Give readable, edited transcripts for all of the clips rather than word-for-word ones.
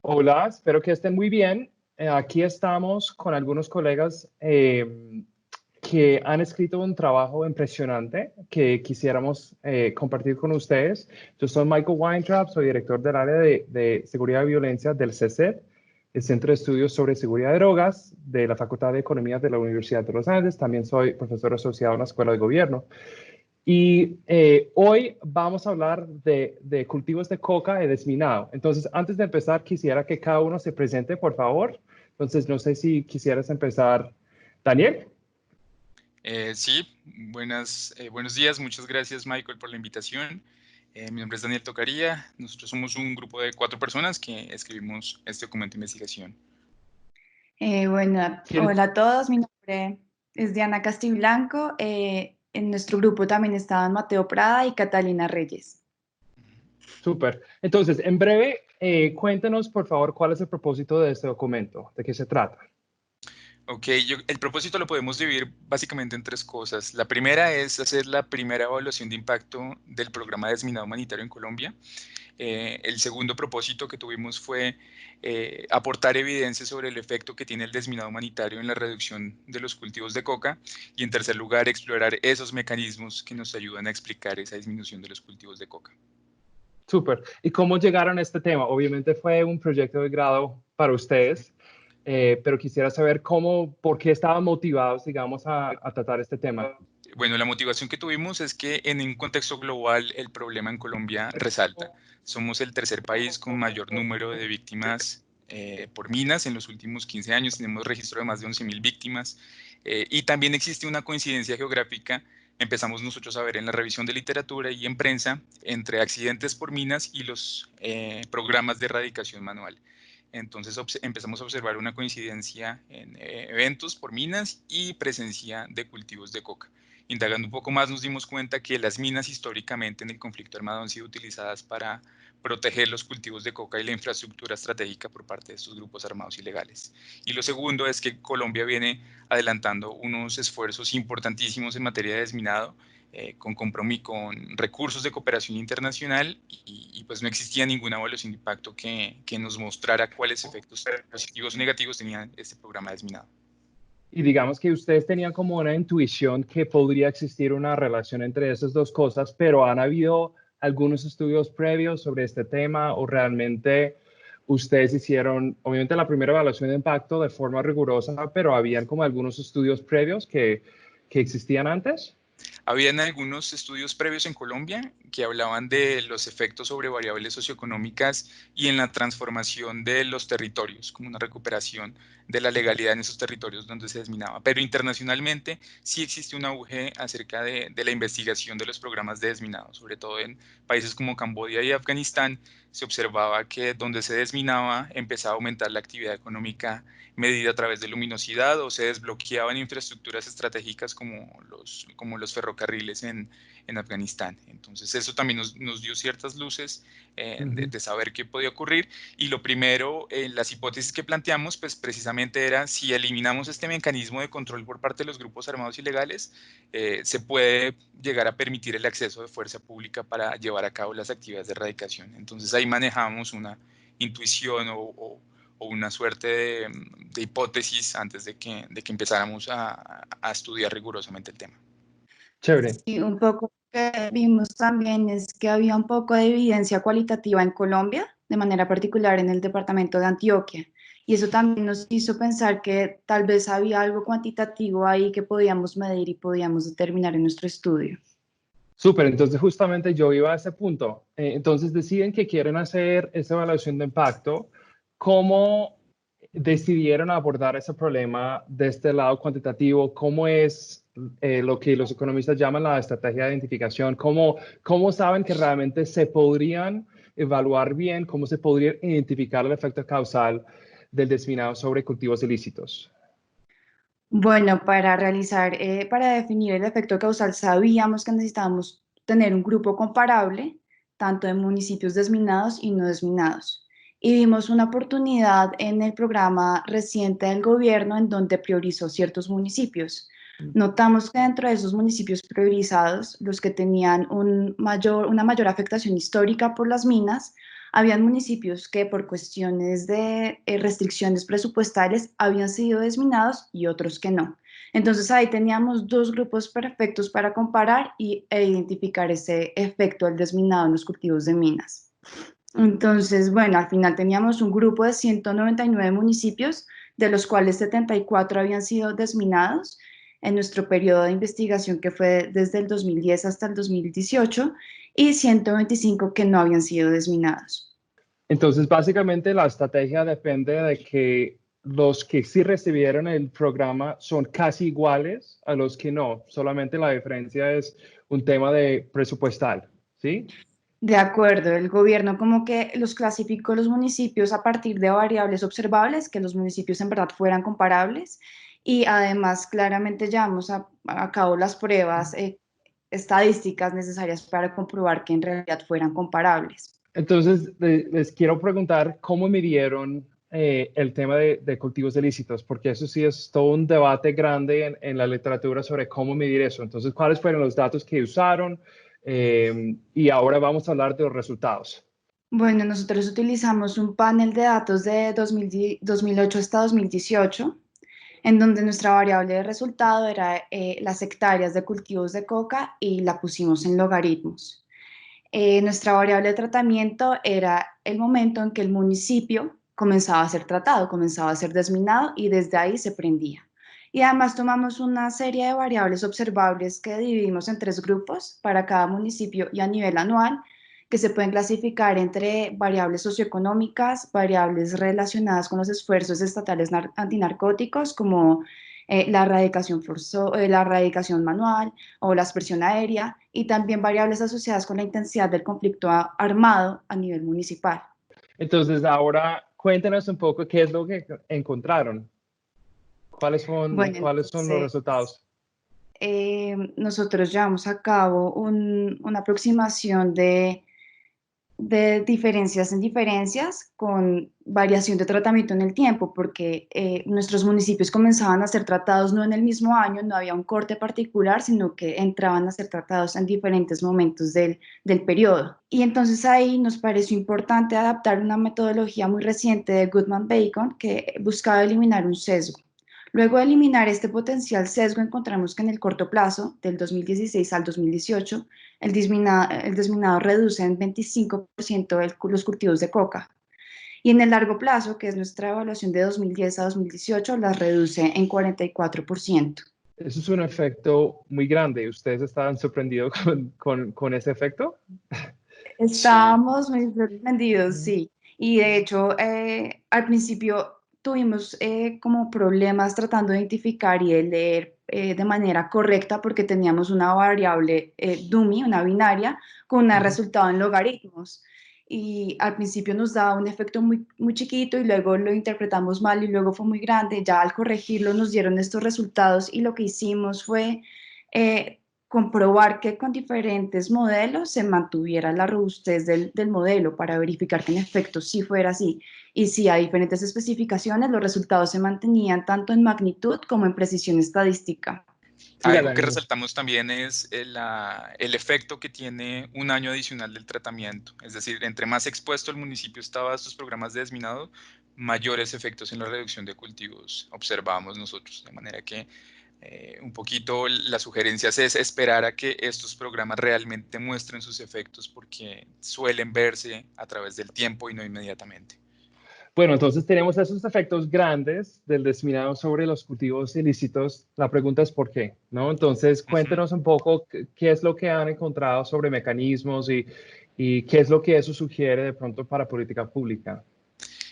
Hola, espero que estén muy bien. Aquí estamos con algunos colegas que han escrito un trabajo impresionante que quisiéramos compartir con ustedes. Yo soy Michael Weintraub, soy director del área de seguridad y violencia del CESED, el Centro de Estudios sobre Seguridad de Drogas de la Facultad de Economía de la Universidad de los Andes. También soy profesor asociado en la Escuela de Gobierno. Y hoy vamos a hablar de cultivos de coca y desminado. Entonces, antes de empezar, quisiera que cada uno se presente, por favor. Entonces, no sé si quisieras empezar, Daniel. Sí, buenos días. Muchas gracias, Michael, por la invitación. Mi nombre es Daniel Tocaría. Nosotros somos un grupo de 4 personas que escribimos este documento de investigación. ¿Quién? Hola a todos, mi nombre es Diana Castiblanco. En nuestro grupo también estaban Mateo Prada y Catalina Reyes. Súper. Entonces, en breve, cuéntanos, por favor, cuál es el propósito de este documento, de qué se trata. Ok, el propósito lo podemos dividir básicamente en 3 cosas. La primera es hacer la primera evaluación de impacto del programa de desminado humanitario en Colombia. El segundo propósito que tuvimos fue aportar evidencia sobre el efecto que tiene el desminado humanitario en la reducción de los cultivos de coca. Y en tercer lugar, explorar esos mecanismos que nos ayudan a explicar esa disminución de los cultivos de coca. Súper. ¿Y cómo llegaron a este tema? Obviamente fue un proyecto de grado para ustedes, pero quisiera saber por qué estaban motivados, digamos, a tratar este tema. Bueno, la motivación que tuvimos es que en un contexto global el problema en Colombia resalta. Somos el tercer país con mayor número de víctimas por minas. En los últimos 15 años tenemos registro de más de 11.000 víctimas. Y también existe una coincidencia geográfica. Empezamos nosotros a ver en la revisión de literatura y en prensa entre accidentes por minas y los programas de erradicación manual. Entonces empezamos a observar una coincidencia en eventos por minas y presencia de cultivos de coca. Indagando un poco más nos dimos cuenta que las minas históricamente en el conflicto armado han sido utilizadas para proteger los cultivos de coca y la infraestructura estratégica por parte de estos grupos armados ilegales. Y lo segundo es que Colombia viene adelantando unos esfuerzos importantísimos en materia de desminado, con compromiso, con recursos de cooperación internacional y pues no existía ninguna evaluación de impacto que nos mostrara cuáles efectos positivos o negativos tenía este programa de desminado. Y digamos que ustedes tenían como una intuición que podría existir una relación entre esas dos cosas, pero ¿han habido algunos estudios previos sobre este tema o realmente ustedes hicieron, obviamente, la primera evaluación de impacto de forma rigurosa, pero habían como algunos estudios previos que existían antes? Habían algunos estudios previos en Colombia que hablaban de los efectos sobre variables socioeconómicas y en la transformación de los territorios, como una recuperación de la legalidad en esos territorios donde se desminaba. Pero internacionalmente sí existe un auge acerca de la investigación de los programas de desminado, sobre todo en países como Camboya y Afganistán. Se observaba que donde se desminaba empezaba a aumentar la actividad económica medida a través de luminosidad o se desbloqueaban infraestructuras estratégicas como los ferrocarriles en Afganistán. Entonces eso también nos dio ciertas luces de saber qué podía ocurrir. Y lo primero, las hipótesis que planteamos, pues precisamente era si eliminamos este mecanismo de control por parte de los grupos armados ilegales, se puede llegar a permitir el acceso de fuerza pública para llevar a cabo las actividades de erradicación. Entonces ahí manejamos una intuición o una suerte de hipótesis antes de que empezáramos a estudiar rigurosamente el tema. Chévere. Y un poco que vimos también es que había un poco de evidencia cualitativa en Colombia, de manera particular en el departamento de Antioquia. Y eso también nos hizo pensar que tal vez había algo cuantitativo ahí que podíamos medir y podíamos determinar en nuestro estudio. Súper, entonces justamente yo iba a ese punto. Entonces deciden que quieren hacer esa evaluación de impacto. ¿Cómo decidieron abordar ese problema de este lado cuantitativo? ¿Cómo es lo que los economistas llaman la estrategia de identificación? ¿Cómo saben que realmente se podrían evaluar bien? ¿Cómo se podría identificar el efecto causal del desminado sobre cultivos ilícitos? Bueno, para definir el efecto causal, sabíamos que necesitábamos tener un grupo comparable, tanto de municipios desminados y no desminados. Y vimos una oportunidad en el programa reciente del gobierno en donde priorizó ciertos municipios. Notamos que dentro de esos municipios priorizados, los que tenían una mayor afectación histórica por las minas, Habían municipios que por cuestiones de restricciones presupuestales habían sido desminados y otros que no. Entonces ahí teníamos dos grupos perfectos para comparar e identificar ese efecto del desminado en los cultivos de minas. Entonces, bueno, al final teníamos un grupo de 199 municipios, de los cuales 74 habían sido desminados en nuestro periodo de investigación, que fue desde el 2010 hasta el 2018, y 125 que no habían sido desminados. Entonces, básicamente la estrategia depende de que los que sí recibieron el programa son casi iguales a los que no. Solamente la diferencia es un tema de presupuestal, ¿sí? De acuerdo, el gobierno como que los clasificó los municipios a partir de variables observables, que los municipios en verdad fueran comparables, y además claramente llevamos a cabo las pruebas estadísticas necesarias para comprobar que en realidad fueran comparables. Entonces, les quiero preguntar cómo midieron el tema de cultivos ilícitos, porque eso sí es todo un debate grande en la literatura sobre cómo medir eso. Entonces, ¿cuáles fueron los datos que usaron? Y ahora vamos a hablar de los resultados. Bueno, nosotros utilizamos un panel de datos de 2008 hasta 2018, en donde nuestra variable de resultado era las hectáreas de cultivos de coca y la pusimos en logaritmos. Nuestra variable de tratamiento era el momento en que el municipio comenzaba a ser tratado, comenzaba a ser desminado y desde ahí se prendía. Y además tomamos una serie de variables observables que dividimos en tres grupos para cada municipio y a nivel anual, que se pueden clasificar entre variables socioeconómicas, variables relacionadas con los esfuerzos estatales antinarcóticos, como la erradicación manual o la aspersión aérea, y también variables asociadas con la intensidad del conflicto armado a nivel municipal. Entonces, ahora cuéntenos un poco qué es lo que encontraron. Bueno, ¿Cuáles son los entonces, resultados? nosotros llevamos a cabo una aproximación de diferencias en diferencias con variación de tratamiento en el tiempo, porque nuestros municipios comenzaban a ser tratados no en el mismo año, no había un corte particular, sino que entraban a ser tratados en diferentes momentos del periodo. Y entonces ahí nos pareció importante adaptar una metodología muy reciente de Goodman-Bacon que buscaba eliminar un sesgo. Luego de eliminar este potencial sesgo, encontramos que en el corto plazo, del 2016 al 2018, el desminado reduce en 25% los cultivos de coca. Y en el largo plazo, que es nuestra evaluación de 2010 a 2018, las reduce en 44%. Eso es un efecto muy grande. ¿Ustedes estaban sorprendidos con ese efecto? Sí, Estábamos muy sorprendidos, sí. Y de hecho, al principio tuvimos como problemas tratando de identificar y de leer de manera correcta porque teníamos una variable dummy, una binaria, con un resultado en logaritmos. Y al principio nos daba un efecto muy, muy chiquito y luego lo interpretamos mal y luego fue muy grande. Ya al corregirlo nos dieron estos resultados y lo que hicimos fue eh, comprobar que con diferentes modelos se mantuviera la robustez del modelo para verificar que en efecto sí fuera así. Y si a diferentes especificaciones los resultados se mantenían tanto en magnitud como en precisión estadística. Siga, algo que Daniel. resaltamos también es el efecto que tiene un año adicional del tratamiento. Es decir, entre más expuesto el municipio estaba a estos programas de desminado, mayores efectos en la reducción de cultivos observamos nosotros. De manera que un poquito la sugerencia es esperar a que estos programas realmente muestren sus efectos porque suelen verse a través del tiempo y no inmediatamente. Bueno, entonces tenemos esos efectos grandes del desminado sobre los cultivos ilícitos. La pregunta es por qué, ¿no? Entonces, Ujú. cuéntenos un poco qué es lo que han encontrado sobre mecanismos y qué es lo que eso sugiere de pronto para política pública.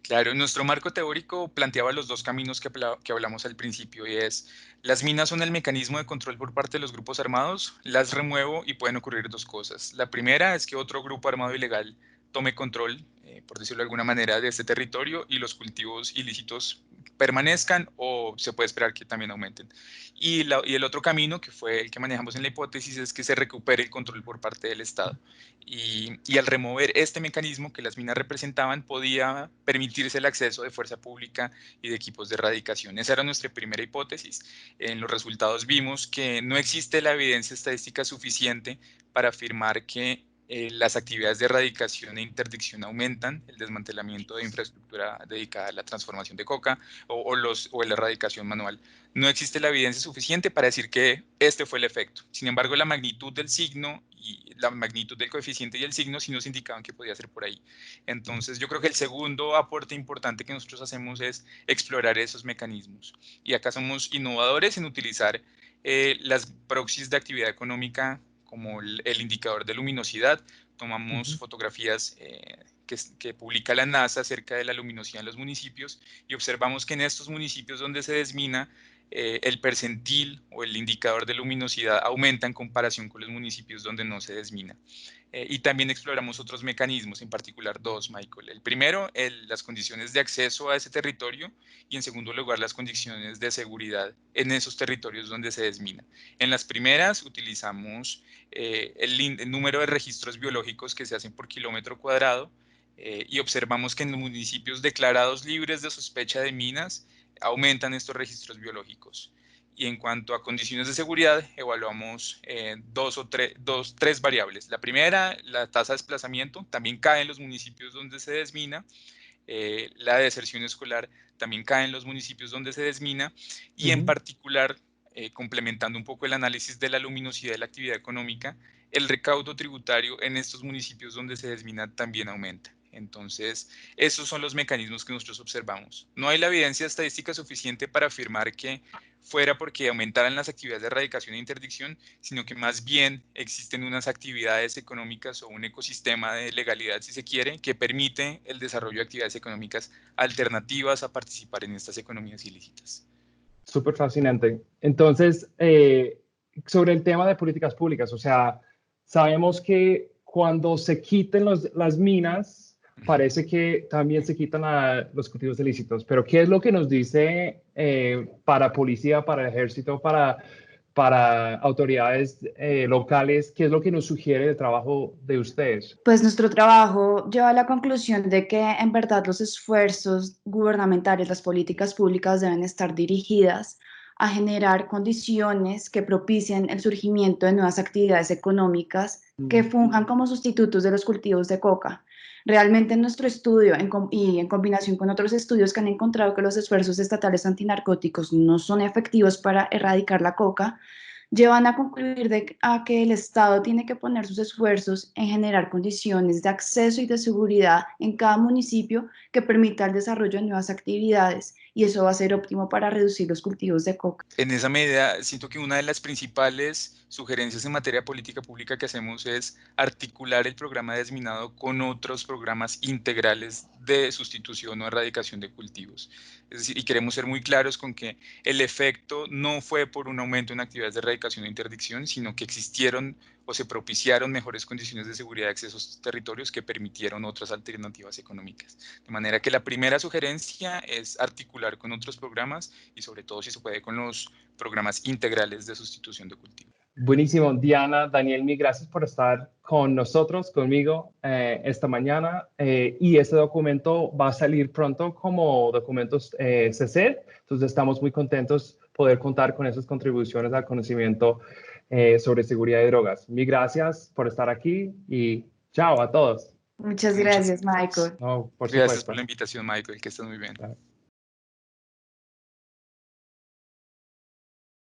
Claro, nuestro marco teórico planteaba los dos caminos que hablamos al principio y es, las minas son el mecanismo de control por parte de los grupos armados, las remuevo y pueden ocurrir dos cosas. La primera es que otro grupo armado ilegal tome control, por decirlo de alguna manera, de este territorio y los cultivos ilícitos permanezcan o se puede esperar que también aumenten. Y el otro camino, que fue el que manejamos en la hipótesis, es que se recupere el control por parte del Estado. Y al remover este mecanismo que las minas representaban, podía permitirse el acceso de fuerza pública y de equipos de erradicación. Esa era nuestra primera hipótesis. En los resultados vimos que no existe la evidencia estadística suficiente para afirmar que las actividades de erradicación e interdicción aumentan, el desmantelamiento de infraestructura dedicada a la transformación de coca o la erradicación manual. No existe la evidencia suficiente para decir que este fue el efecto. Sin embargo, la magnitud del signo y la magnitud del coeficiente y el signo sí nos indicaban que podía ser por ahí. Entonces, yo creo que el segundo aporte importante que nosotros hacemos es explorar esos mecanismos. Y acá somos innovadores en utilizar las proxies de actividad económica como el indicador de luminosidad. Tomamos fotografías que publica la NASA acerca de la luminosidad en los municipios y observamos que en estos municipios donde se desmina, el percentil o el indicador de luminosidad aumenta en comparación con los municipios donde no se desmina. Y también exploramos otros mecanismos, en particular dos, Michael. El primero, las condiciones de acceso a ese territorio y en segundo lugar, las condiciones de seguridad en esos territorios donde se desmina. En las primeras utilizamos el número de registros biológicos que se hacen por kilómetro cuadrado y observamos que en los municipios declarados libres de sospecha de minas aumentan estos registros biológicos. Y en cuanto a condiciones de seguridad, evaluamos tres variables. La primera, la tasa de desplazamiento, también cae en los municipios donde se desmina. La deserción escolar también cae en los municipios donde se desmina. Y en particular, complementando un poco el análisis de la luminosidad de la actividad económica, el recaudo tributario en estos municipios donde se desmina también aumenta. Entonces, esos son los mecanismos que nosotros observamos. No hay la evidencia estadística suficiente para afirmar que fuera porque aumentaran las actividades de erradicación e interdicción, sino que más bien existen unas actividades económicas o un ecosistema de legalidad, si se quiere, que permite el desarrollo de actividades económicas alternativas a participar en estas economías ilícitas. Súper fascinante. Entonces, sobre el tema de políticas públicas, o sea, sabemos que cuando se quiten las minas, parece que también se quitan los cultivos ilícitos, pero ¿qué es lo que nos dice para policía, para ejército, para autoridades locales? ¿Qué es lo que nos sugiere el trabajo de ustedes? Pues nuestro trabajo lleva a la conclusión de que en verdad los esfuerzos gubernamentales, las políticas públicas deben estar dirigidas a generar condiciones que propicien el surgimiento de nuevas actividades económicas que funjan como sustitutos de los cultivos de coca. Realmente en nuestro estudio y en combinación con otros estudios que han encontrado que los esfuerzos estatales antinarcóticos no son efectivos para erradicar la coca, llevan a concluir a que el Estado tiene que poner sus esfuerzos en generar condiciones de acceso y de seguridad en cada municipio que permita el desarrollo de nuevas actividades, y eso va a ser óptimo para reducir los cultivos de coca. En esa medida, siento que una de las principales sugerencias en materia de política pública que hacemos es articular el programa de desminado con otros programas integrales de sustitución o erradicación de cultivos. Es decir, y queremos ser muy claros con que el efecto no fue por un aumento en actividades de erradicación e interdicción, sino que existieron o se propiciaron mejores condiciones de seguridad de acceso a estos territorios que permitieron otras alternativas económicas. De manera que la primera sugerencia es articular con otros programas y sobre todo si se puede con los programas integrales de sustitución de cultivo. Buenísimo. Diana, Daniel, mil gracias por estar con nosotros, conmigo esta mañana. Y este documento va a salir pronto como documentos CC. Entonces estamos muy contentos poder contar con esas contribuciones al conocimiento sobre seguridad de drogas. Mil gracias por estar aquí y chao a todos. Muchas gracias, Michael. No, por Gracias supuesto. por la invitación, Michael, que estés muy bien. Claro.